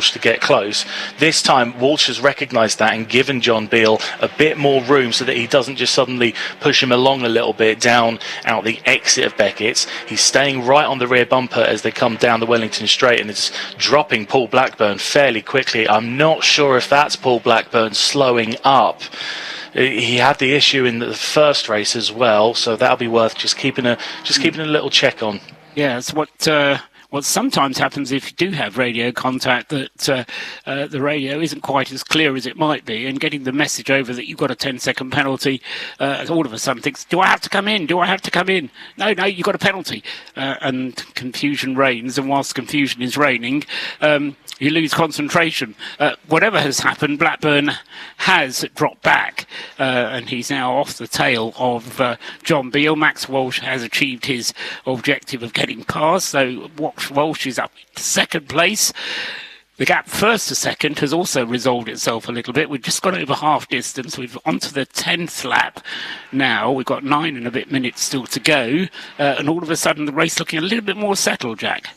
Walsh to get close. This time, Walsh has recognised that and given John Beale a bit more room so that he doesn't just suddenly push him along a little bit down out the exit of Beckett's. He's staying right on the rear bumper as they come down the Wellington Straight, and it's dropping Paul Blackburn fairly quickly. I'm not sure if that's Paul Blackburn slowing up. He had the issue in the first race as well, so that'll be worth just keeping a little check on. Yeah, it's what sometimes happens if you do have radio contact, that the radio isn't quite as clear as it might be, and getting the message over that you've got a 10-second penalty, all of a sudden thinks, do I have to come in? Do I have to come in? No, you've got a penalty. And confusion reigns, and whilst confusion is reigning, you lose concentration. Whatever has happened, Blackburn has dropped back, and he's now off the tail of John Beale. Max Walsh has achieved his objective of getting past, so Walsh is up to second place. The gap first to second has also resolved itself a little bit. We've just gone over half distance. We've onto the 10th lap now. We've got 9 and a bit minutes still to go, and all of a sudden the race looking a little bit more settled, Jack.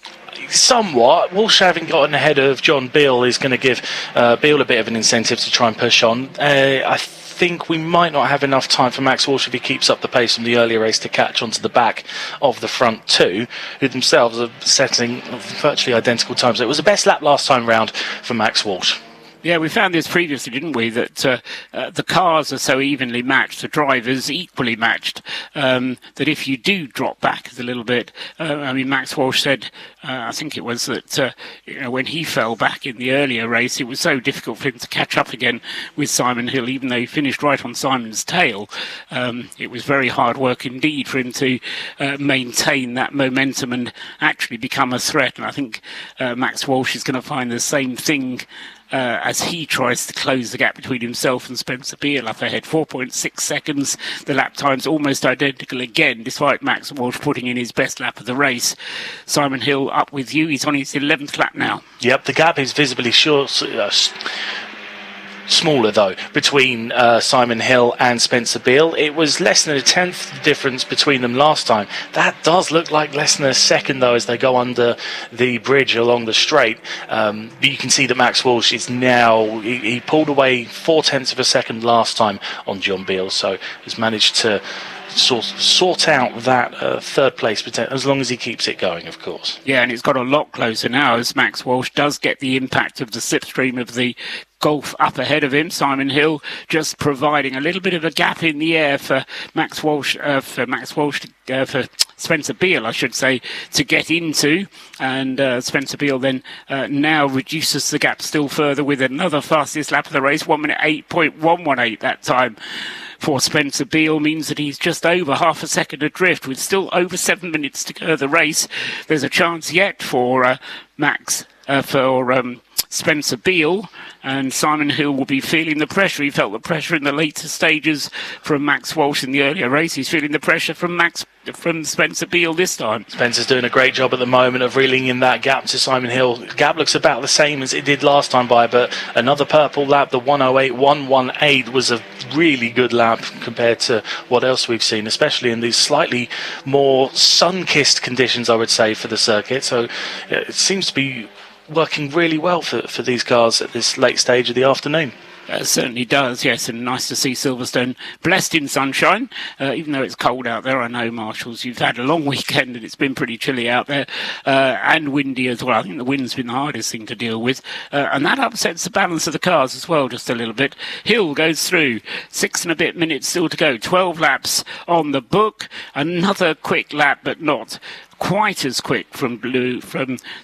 Somewhat. Walsh having gotten ahead of John Beale is going to give Beale a bit of an incentive to try and push on. I think we might not have enough time for Max Walsh, if he keeps up the pace from the earlier race, to catch onto the back of the front two, who themselves are setting virtually identical times. So it was the best lap last time round for Max Walsh. Yeah, we found this previously, didn't we, that the cars are so evenly matched, the drivers equally matched, that if you do drop back a little bit, Max Walsh said, I think it was that, when he fell back in the earlier race, it was so difficult for him to catch up again with Simon Hill, even though he finished right on Simon's tail. It was very hard work indeed for him to maintain that momentum and actually become a threat. And I think Max Walsh is going to find the same thing as he tries to close the gap between himself and Spencer Beale up ahead. 4.6 seconds. The lap time's almost identical again, despite Max Walsh putting in his best lap of the race. Simon Hill up with you. He's on his 11th lap now. Yep, the gap is visibly short. Smaller though between Simon Hill and Spencer Beale. It was less than a tenth difference between them last time. That does look like less than a second though as they go under the bridge along the straight. But you can see that Max Walsh is now, he pulled away 0.4 of a second last time on John Beale, so has managed to sort out that third place potential, as long as he keeps it going, of course. Yeah, and it's got a lot closer now as Max Walsh does get the impact of the slipstream of the Gulf up ahead of him. Simon Hill just providing a little bit of a gap in the air for for Spencer Beale, I should say, to get into, and Spencer Beale then now reduces the gap still further with another fastest lap of the race, 1 minute 8.118 that time. For Spencer Beale means that he's just over half a second adrift with still over 7 minutes to go of the race. There's a chance yet for Spencer Beale, and Simon Hill will be feeling the pressure. He felt the pressure in the later stages from Max Walsh in the earlier race. He's feeling the pressure from Spencer Beale this time. Spencer's doing a great job at the moment of reeling in that gap to Simon Hill. The gap looks about the same as it did last time by, but another purple lap, the 108.118, was a really good lap compared to what else we've seen, especially in these slightly more sun-kissed conditions, I would say, for the circuit. So it seems to be working really well for these cars at this late stage of the afternoon. It certainly does, yes, and nice to see Silverstone blessed in sunshine, even though it's cold out there. I know, Marshals, you've had a long weekend and it's been pretty chilly out there, and windy as well. I think the wind's been the hardest thing to deal with, and that upsets the balance of the cars as well just a little bit. Hill goes through, 6 and a bit minutes still to go, 12 laps on the book, another quick lap, but not quite as quick from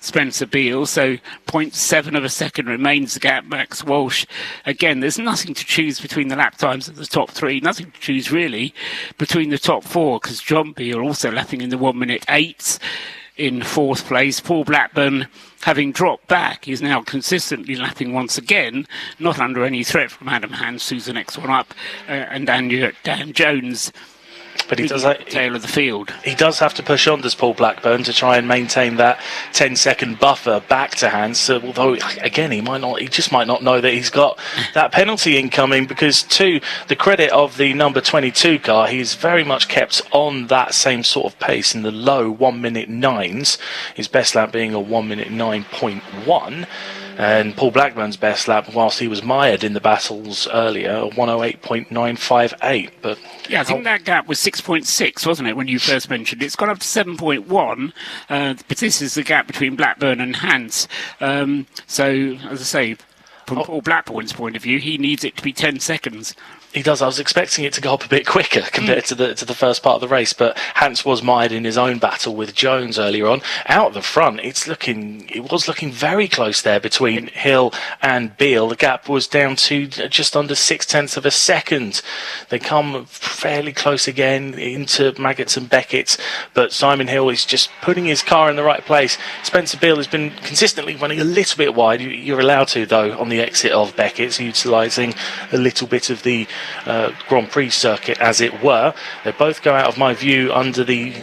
Spencer Beale, so 0.7 of a second remains the gap. Max Walsh, again, there's nothing to choose between the lap times of the top three, nothing to choose really between the top four, because John Beale also lapping in the 1 minute 8 in fourth place. Paul Blackburn, having dropped back, is now consistently lapping once again, not under any threat from Adam Hans, who's the next one up, and Dan Jones. But he does tail of the field. He does have to push on, does Paul Blackburn, to try and maintain that 10-second buffer back to Hans. Although again, he just might not know that he's got that penalty incoming, because to the credit of the number 22 car, he's very much kept on that same sort of pace in the low 1 minute 9s. His best lap being a 1 minute 9.1. And Paul Blackburn's best lap, whilst he was mired in the battles earlier, 108.958. But yeah, I think that gap was 6.6, wasn't it, when you first mentioned it? It's gone up to 7.1, but this is the gap between Blackburn and Hans. So, as I say, from Paul Blackburn's point of view, he needs it to be 10 seconds. He does. I was expecting it to go up a bit quicker compared to the first part of the race, but Hans was mired in his own battle with Jones earlier on. Out the front, it was looking very close there between Hill and Beale. The gap was down to just under 0.6 of a second. They come fairly close again into Maggots and Beckett, but Simon Hill is just putting his car in the right place. Spencer Beale has been consistently running a little bit wide. You're allowed to, though, on the exit of Beckett's, utilising a little bit of the Grand Prix circuit, as it were. They both go out of my view under the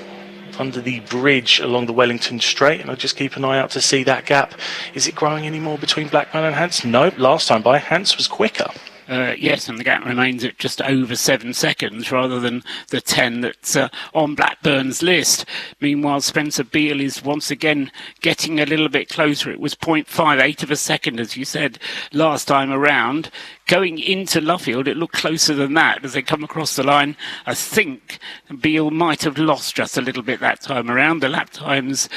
bridge along the Wellington Straight, and I'll just keep an eye out to see that gap. Is it growing any more between Blackburn and Hans? No, last time by, Hans was quicker. Yes, and the gap remains at just over 7 seconds rather than the 10 that's on Blackburn's list. Meanwhile, Spencer Beale is once again getting a little bit closer. It was 0.58 of a second, as you said, last time around. Going into Luffield, it looked closer than that as they come across the line. I think Beale might have lost just a little bit that time around. The lap times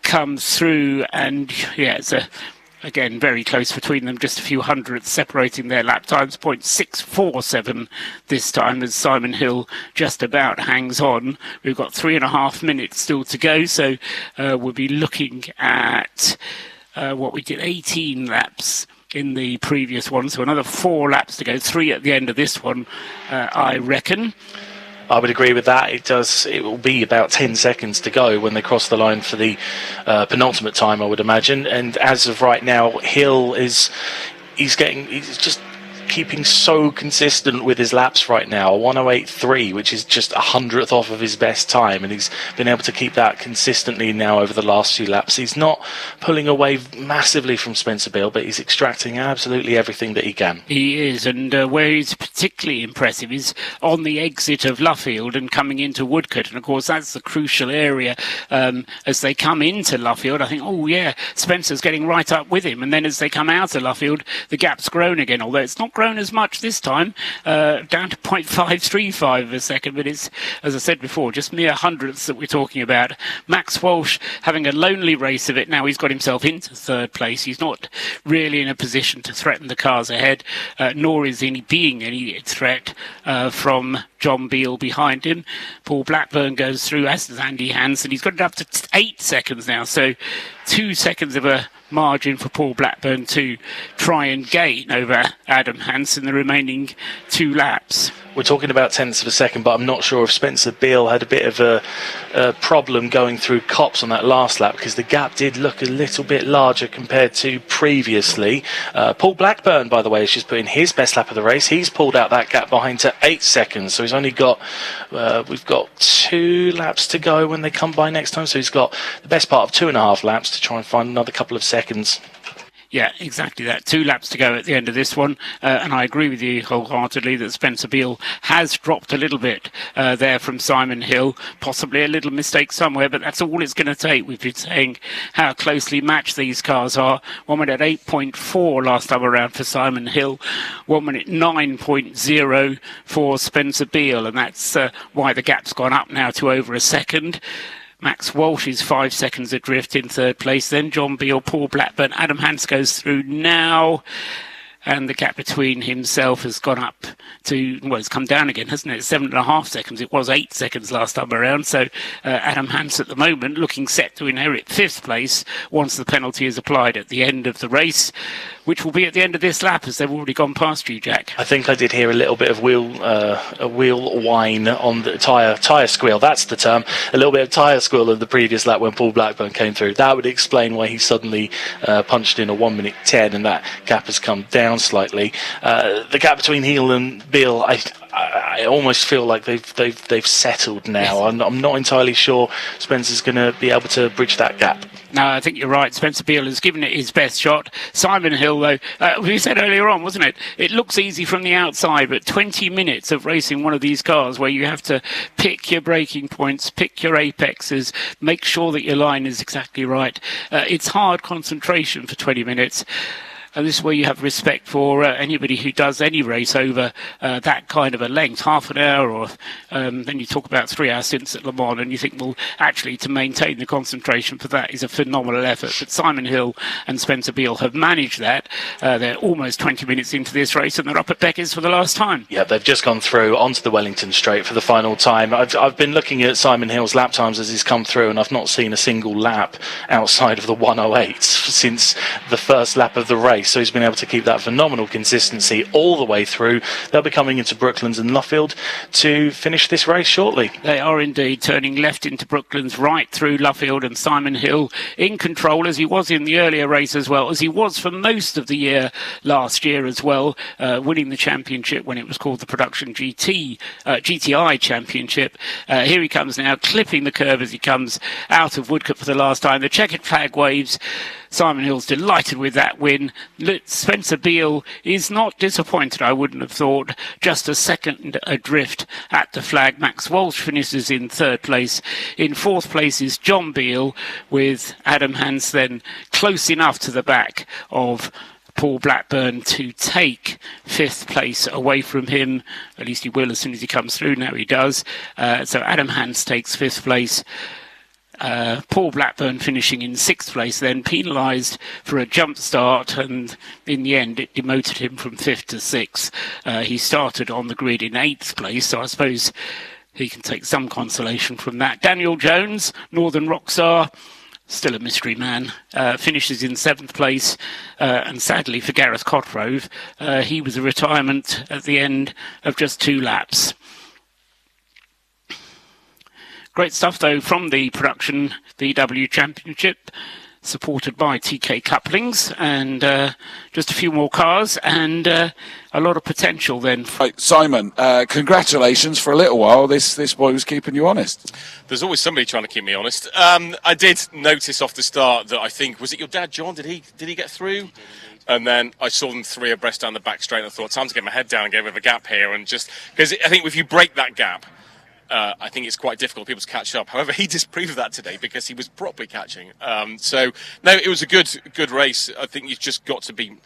come through, and yeah, it's again, very close between them, just a few hundredths separating their lap times, 0.647 this time, as Simon Hill just about hangs on. We've got 3.5 minutes still to go, so we'll be looking at what we did, 18 laps in the previous one, so another 4 laps to go, 3 at the end of this one, I reckon. I would agree with that. It will be about 10 seconds to go when they cross the line for the penultimate time, I would imagine. And as of right now, Hill he's just keeping so consistent with his laps right now, 108.3, which is just 100th off of his best time, and he's been able to keep that consistently now over the last few laps. He's not pulling away massively from Spencer Beale, but he's extracting absolutely everything that he can. He is, and where he's particularly impressive is on the exit of Luffield and coming into Woodcote, and of course that's the crucial area as they come into Luffield. I think, oh yeah, Spencer's getting right up with him, and then as they come out of Luffield, the gap's grown again, although it's not grown as much this time, down to 0.535 of a second, but it's, as I said before, just mere hundredths that we're talking about. Max Walsh having a lonely race of it. Now he's got himself into third place. He's not really in a position to threaten the cars ahead, nor is he being any threat from John Beale behind him. Paul Blackburn goes through, as does Andy Hansen. He's got it up to 8 seconds now, so 2 seconds of a margin for Paul Blackburn to try and gain over Adam Hansen the remaining 2 laps. We're talking about tenths of a second, but I'm not sure if Spencer Beale had a bit of a problem going through Copse on that last lap, because the gap did look a little bit larger compared to previously. Paul Blackburn, by the way, is just putting his best lap of the race. He's pulled out that gap behind to 8 seconds, so he's only got, we've got 2 laps to go when they come by next time, so he's got the best part of 2.5 laps to try and find another couple of seconds. Yeah, exactly that. 2 laps to go at the end of this one. And I agree with you wholeheartedly that Spencer Beale has dropped a little bit there from Simon Hill. Possibly a little mistake somewhere, but that's all it's going to take. We've been saying how closely matched these cars are. 1 minute 8.4 last time around for Simon Hill. 1 minute 9.0 for Spencer Beale. And that's why the gap's gone up now to over a second. Max Walsh is 5 seconds adrift in third place. Then John Beale, Paul Blackburn, Adam Hans goes through now. And the gap between himself has gone up to, well, it's come down again, hasn't it? 7.5 seconds. It was 8 seconds last time around. So Adam Hans at the moment looking set to inherit 5th place once the penalty is applied at the end of the race, which will be at the end of this lap as they've already gone past you, Jack. I think I did hear a little bit of wheel whine on the tyre squeal. That's the term. A little bit of tyre squeal of the previous lap when Paul Blackburn came through. That would explain why he suddenly punched in a 1 minute 10, and that gap has come down slightly. The gap between Hill and Beale, I almost feel like they've settled now. I'm not entirely sure Spencer's going to be able to bridge that gap. No, I think you're right. Spencer Beale has given it his best shot. Simon Hill, though, we said earlier on, wasn't it? It looks easy from the outside, but 20 minutes of racing one of these cars where you have to pick your braking points, pick your apexes, make sure that your line is exactly right. It's hard concentration for 20 minutes. And this is where you have respect for anybody who does any race over that kind of a length, half an hour, or then you talk about 3 hour stints at Le Mans, and you think, well, actually, to maintain the concentration for that is a phenomenal effort. But Simon Hill and Spencer Beale have managed that. They're almost 20 minutes into this race, and they're up at Beckett's for the last time. Yeah, they've just gone through onto the Wellington Straight for the final time. I've been looking at Simon Hill's lap times as he's come through, and I've not seen a single lap outside of the 108s since the first lap of the race. So he's been able to keep that phenomenal consistency all the way through. They'll be coming into Brooklands and Luffield to finish this race shortly. They are indeed turning left into Brooklands, right through Luffield, and Simon Hill in control, as he was in the earlier race as well, as he was for most of the year last year as well, winning the championship when it was called the Production GTI Championship. Here he comes now, clipping the curve as he comes out of Woodcote for the last time. The checkered flag waves. Simon Hill's delighted with that win. Spencer Beale is not disappointed, I wouldn't have thought. Just a second adrift at the flag. Max Walsh finishes in 3rd place. In 4th place is John Beale, with Adam Hans then close enough to the back of Paul Blackburn to take 5th place away from him. At least he will as soon as he comes through. Now he does. So Adam Hans takes 5th place. Paul Blackburn finishing in 6th place, then penalised for a jump start, and in the end it demoted him from 5th to 6th. He started on the grid in 8th place, so I suppose he can take some consolation from that. Daniel Jones, Northern Rockstar, still a mystery man, finishes in 7th place, and sadly for Gareth Cotgrove, he was a retirement at the end of just 2 laps. Great stuff, though, from the Production VW Championship, supported by TK Couplings, and just a few more cars, and a lot of potential then. Right, Simon, congratulations. For a little while, this boy was keeping you honest. There's always somebody trying to keep me honest. I did notice off the start that I think, was it your dad, John? Did he get through? And then I saw them 3 abreast down the back straight, and I thought, time to get my head down and get a bit of a gap here, and just because I think if you break that gap, I think it's quite difficult for people to catch up. However, he disproved that today because he was properly catching. So, no, it was a good race. I think you've just got to be,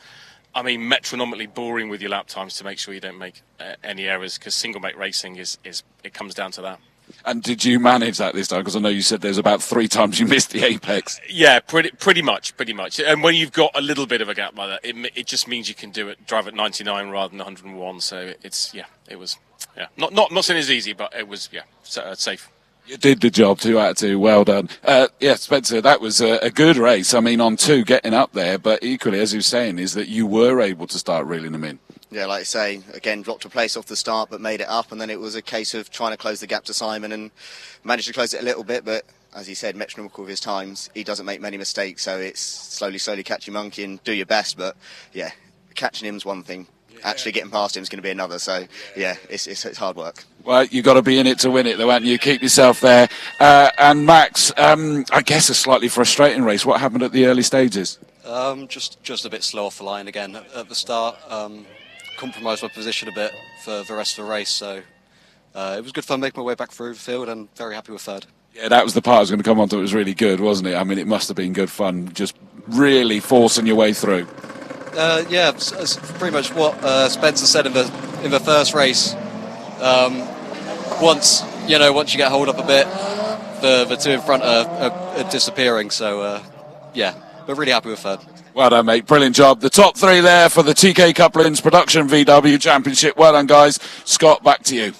metronomically boring with your lap times to make sure you don't make any errors, because single mate racing it comes down to that. And did you manage that this time? Because I know you said there's about 3 times you missed the apex. Yeah, pretty much. And when you've got a little bit of a gap like that, it just means you can drive at 99 rather than 101. So it was. Yeah, not saying it's easy, but it was safe. You did the job, 2 out of 2. Well done. Spencer, that was a good race. On 2 getting up there, but equally, as you were saying, is that you were able to start reeling them in. Yeah, like I say, again, dropped a place off the start, but made it up, and then it was a case of trying to close the gap to Simon, and managed to close it a little bit, but as he said, metronomical with his times. He doesn't make many mistakes, so it's slowly catch your monkey and do your best, but yeah, catching him's one thing. Actually getting past him is going to be another, so yeah, it's hard work. Well, you've got to be in it to win it, though, haven't you? Keep yourself there. And Max, I guess a slightly frustrating race. What happened at the early stages? Just a bit slow off the line again at the start. Compromised my position a bit for the rest of the race, so it was good fun making my way back through the field, and very happy with 3rd. Yeah, that was the part I was going to come on to. It was really good, wasn't it? It must have been good fun, just really forcing your way through. It's pretty much what Spencer said in the first race. Once you get hold up a bit, the 2 in front are disappearing. So but really happy with 3rd. Well done, mate. Brilliant job. The top 3 there for the TK Couplings Production VW Championship. Well done, guys. Scott, back to you.